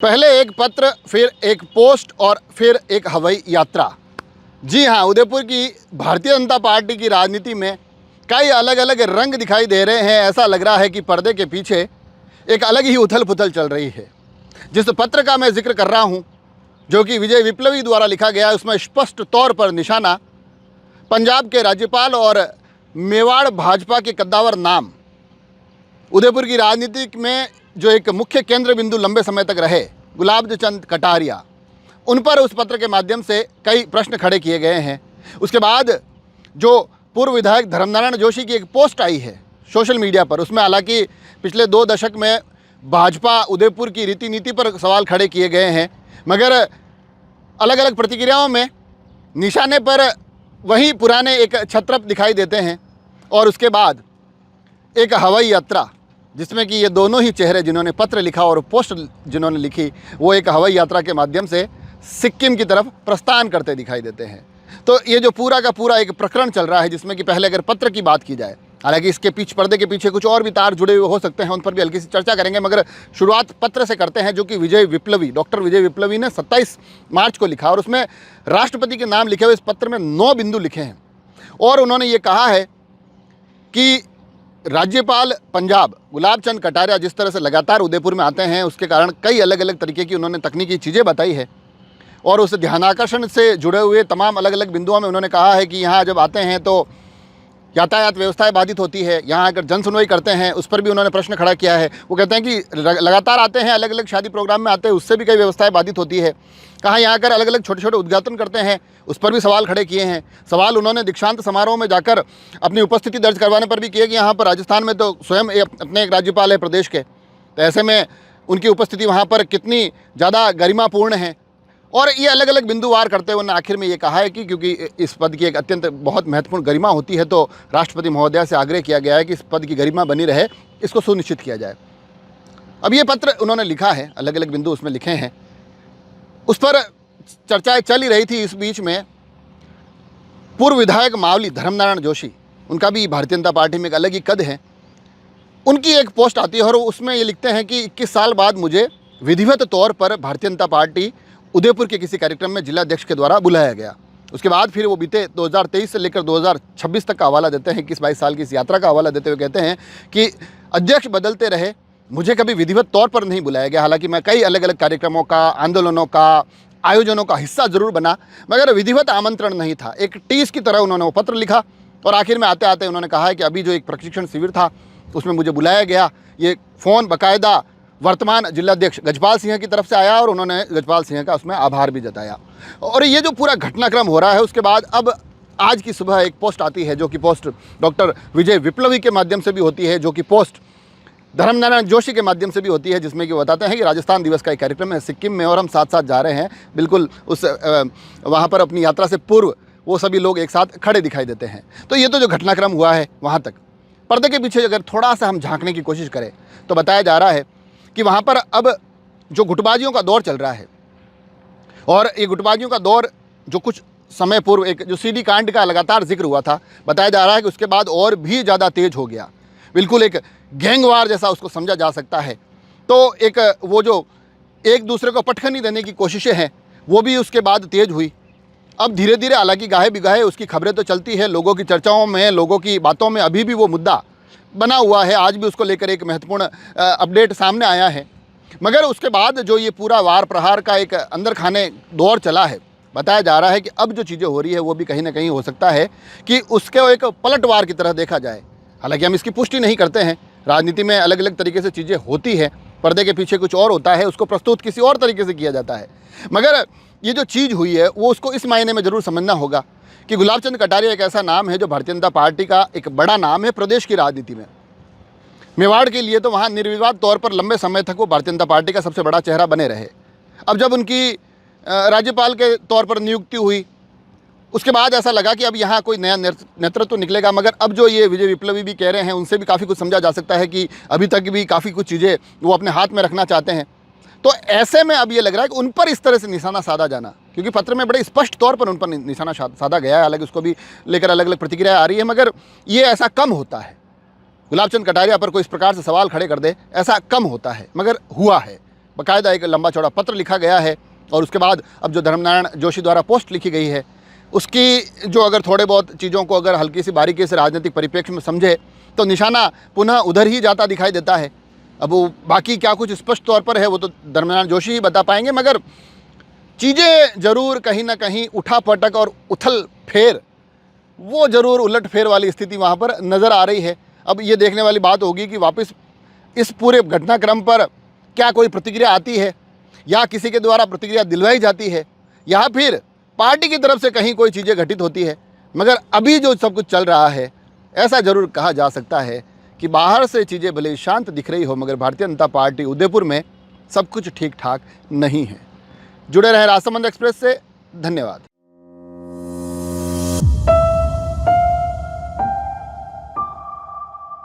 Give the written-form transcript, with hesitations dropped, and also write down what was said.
पहले एक पत्र, फिर एक पोस्ट और फिर एक हवाई यात्रा। जी हाँ, उदयपुर की भारतीय जनता पार्टी की राजनीति में कई अलग अलग रंग दिखाई दे रहे हैं। ऐसा लग रहा है कि पर्दे के पीछे एक अलग ही उथल पुथल चल रही है। जिस पत्र का मैं जिक्र कर रहा हूँ, जो कि विजय विप्लवी द्वारा लिखा गया है, उसमें स्पष्ट तौर पर निशाना पंजाब के राज्यपाल और मेवाड़ भाजपा के कद्दावर नाम, उदयपुर की राजनीति में जो एक मुख्य केंद्र बिंदु लंबे समय तक रहे, गुलाब चंद कटारिया, उन पर उस पत्र के माध्यम से कई प्रश्न खड़े किए गए हैं। उसके बाद जो पूर्व विधायक धर्मनारायण जोशी की एक पोस्ट आई है सोशल मीडिया पर, उसमें हालांकि पिछले 2 दशक में भाजपा उदयपुर की रीति नीति पर सवाल खड़े किए गए हैं, मगर अलग अलग प्रतिक्रियाओं में निशाने पर वही पुराने एक छत्रप दिखाई देते हैं। और उसके बाद एक हवाई यात्रा, जिसमें कि ये दोनों ही चेहरे, जिन्होंने पत्र लिखा और पोस्ट जिन्होंने लिखी, वो एक हवाई यात्रा के माध्यम से सिक्किम की तरफ प्रस्थान करते दिखाई देते हैं। तो ये जो पूरा का पूरा एक प्रकरण चल रहा है, जिसमें कि पहले अगर पत्र की बात की जाए, हालांकि इसके पर्दे के पीछे कुछ और भी तार जुड़े हुए हो सकते हैं, उन पर भी हल्की सी चर्चा करेंगे, मगर शुरुआत पत्र से करते हैं, जो कि डॉक्टर विजय विप्लवी ने 27 मार्च को लिखा। और उसमें राष्ट्रपति के नाम लिखे हुए इस पत्र में 9 बिंदु लिखे हैं। और उन्होंने ये कहा है कि राज्यपाल पंजाब गुलाब चंद कटारिया जिस तरह से लगातार उदयपुर में आते हैं, उसके कारण कई अलग अलग तरीके की उन्होंने तकनीकी चीज़ें बताई है। और उस ध्यानाकर्षण से जुड़े हुए तमाम अलग अलग बिंदुओं में उन्होंने कहा है कि यहाँ जब आते हैं तो यातायात व्यवस्थाएं बाधित होती है। यहाँ अगर जन सुनवाई करते हैं, उस पर भी उन्होंने प्रश्न खड़ा किया है। वो कहते हैं कि लगातार आते हैं, अलग अलग शादी प्रोग्राम में आते हैं, उससे भी कई व्यवस्थाएं बाधित होती है। कहाँ यहाँ कर अलग अलग छोटे छोटे उद्घाटन करते हैं, उस पर भी सवाल खड़े किए हैं। सवाल उन्होंने दीक्षांत समारोह में जाकर अपनी उपस्थिति दर्ज करवाने पर भी किए कि यहाँ पर राजस्थान में तो स्वयं अपने एक राज्यपाल है प्रदेश के, तो ऐसे में उनकी उपस्थिति वहाँ पर कितनी ज़्यादा गरिमापूर्ण है। और ये अलग अलग बिंदुवार करते हुए उन्होंने आखिर में ये कहा है कि क्योंकि इस पद की एक अत्यंत बहुत महत्वपूर्ण गरिमा होती है, तो राष्ट्रपति महोदया से आग्रह किया गया है कि इस पद की गरिमा बनी रहे, इसको सुनिश्चित किया जाए। अब ये पत्र उन्होंने लिखा है, अलग अलग बिंदु उसमें लिखे हैं, उस पर चर्चाएं चल ही रही थी। इस बीच में पूर्व विधायक मावली धर्मनारायण जोशी, उनका भी भारतीय जनता पार्टी में एक अलग ही कद है, उनकी एक पोस्ट आती है और उसमें ये लिखते हैं कि 21 साल बाद मुझे विधिवत तौर पर भारतीय जनता पार्टी उदयपुर के किसी कार्यक्रम में जिलाध्यक्ष के द्वारा बुलाया गया। उसके बाद फिर वो बीते 2023 से लेकर 2026 तक का हवाला देते हैं, 21-22 साल की इस यात्रा का हवाला देते हुए कहते हैं कि अध्यक्ष बदलते रहे, मुझे कभी विधिवत तौर पर नहीं बुलाया गया। हालांकि मैं कई अलग अलग कार्यक्रमों का, आंदोलनों का, आयोजनों का हिस्सा जरूर बना, मगर विधिवत आमंत्रण नहीं था। एक टीस की तरह उन्होंने वो पत्र लिखा और आखिर में आते आते उन्होंने कहा है कि अभी जो एक प्रशिक्षण शिविर था उसमें मुझे बुलाया गया। ये फ़ोन बाकायदा वर्तमान जिलाध्यक्ष गजपाल सिंह की तरफ से आया और उन्होंने गजपाल सिंह का उसमें आभार भी जताया। और ये जो पूरा घटनाक्रम हो रहा है, उसके बाद अब आज की सुबह एक पोस्ट आती है, जो कि पोस्ट डॉक्टर विजय विप्लवी के माध्यम से भी होती है, जो कि पोस्ट धर्मनारायण जोशी के माध्यम से भी होती है, जिसमें कि वो बताते हैं कि राजस्थान दिवस का एक कार्यक्रम है सिक्किम में और हम साथ साथ जा रहे हैं। बिल्कुल उस वहाँ पर अपनी यात्रा से पूर्व वो सभी लोग एक साथ खड़े दिखाई देते हैं। तो ये तो जो घटनाक्रम हुआ है वहाँ तक, पर्दे के पीछे अगर थोड़ा सा हम झांकने की कोशिश करें तो बताया जा रहा है कि वहाँ पर अब जो गुटबाजियों का दौर चल रहा है, और ये गुटबाजियों का दौर जो कुछ समय पूर्व एक जो सीडी कांड का लगातार जिक्र हुआ था, बताया जा रहा है कि उसके बाद और भी ज़्यादा तेज हो गया। बिल्कुल एक गैंगवार जैसा उसको समझा जा सकता है। तो एक वो जो एक दूसरे को पटखनी देने की कोशिशें हैं, वो भी उसके बाद तेज हुई। अब धीरे धीरे, हालांकि गाहे बिगाहे उसकी खबरें तो चलती है, लोगों की चर्चाओं में, लोगों की बातों में अभी भी वो मुद्दा बना हुआ है। आज भी उसको लेकर एक महत्वपूर्ण अपडेट सामने आया है, मगर उसके बाद जो ये पूरा वार प्रहार का एक अंदर खाने दौर चला है, बताया जा रहा है कि अब जो चीज़ें हो रही है वो भी कहीं ना कहीं हो सकता है कि उसके एक पलटवार की तरह देखा जाए। हालांकि हम इसकी पुष्टि नहीं करते हैं, राजनीति में अलग अलग तरीके से चीज़ें होती है, पर्दे के पीछे कुछ और होता है, उसको प्रस्तुत किसी और तरीके से किया जाता है। मगर ये जो चीज़ हुई है वो उसको इस मायने में ज़रूर समझना होगा कि गुलाब चंद कटारिया एक ऐसा नाम है जो भारतीय जनता पार्टी का एक बड़ा नाम है प्रदेश की राजनीति में। मेवाड़ के लिए तो वहाँ निर्विवाद तौर पर लंबे समय तक वो भारतीय जनता पार्टी का सबसे बड़ा चेहरा बने रहे। अब जब उनकी राज्यपाल के तौर पर नियुक्ति हुई, उसके बाद ऐसा लगा कि अब यहाँ कोई नया नेतृत्व निकलेगा। मगर अब जो ये विजय विप्लवी भी कह रहे हैं, उनसे भी काफ़ी कुछ समझा जा सकता है कि अभी तक भी काफ़ी कुछ चीज़ें वो अपने हाथ में रखना चाहते हैं। तो ऐसे में अब ये लग रहा है कि उन पर इस तरह से निशाना साधा जाना, क्योंकि पत्र में बड़े स्पष्ट तौर पर उन पर निशाना साधा गया है, हालांकि उसको भी लेकर अलग अलग प्रतिक्रिया आ रही है, मगर ये ऐसा कम होता है। गुलाब चंद कटारिया पर कोई इस प्रकार से सवाल खड़े कर दे, ऐसा कम होता है, मगर हुआ है। बाकायदा एक लंबा चौड़ा पत्र लिखा गया है और उसके बाद अब जो धर्मनारायण जोशी द्वारा पोस्ट लिखी गई है उसकी जो अगर थोड़े बहुत चीज़ों को अगर हल्की सी बारीकी से राजनीतिक परिप्रेक्ष्य में समझे तो निशाना पुनः उधर ही जाता दिखाई देता है। अब वो बाकी क्या कुछ स्पष्ट तौर पर है वो तो धर्मनारायण जोशी ही बता पाएंगे, मगर चीज़ें ज़रूर कहीं ना कहीं उठापटक और उथल फेर, वो ज़रूर उलट फेर वाली स्थिति वहाँ पर नज़र आ रही है। अब ये देखने वाली बात होगी कि वापस इस पूरे घटनाक्रम पर क्या कोई प्रतिक्रिया आती है या किसी के द्वारा प्रतिक्रिया दिलवाई जाती है या फिर पार्टी की तरफ से कहीं कोई चीज़ें घटित होती है। मगर अभी जो सब कुछ चल रहा है ऐसा ज़रूर कहा जा सकता है कि बाहर से चीज़ें भले शांत दिख रही हो मगर भारतीय जनता पार्टी उदयपुर में सब कुछ ठीक ठाक नहीं है। जुड़े रहे राजसमंद एक्सप्रेस से, धन्यवाद।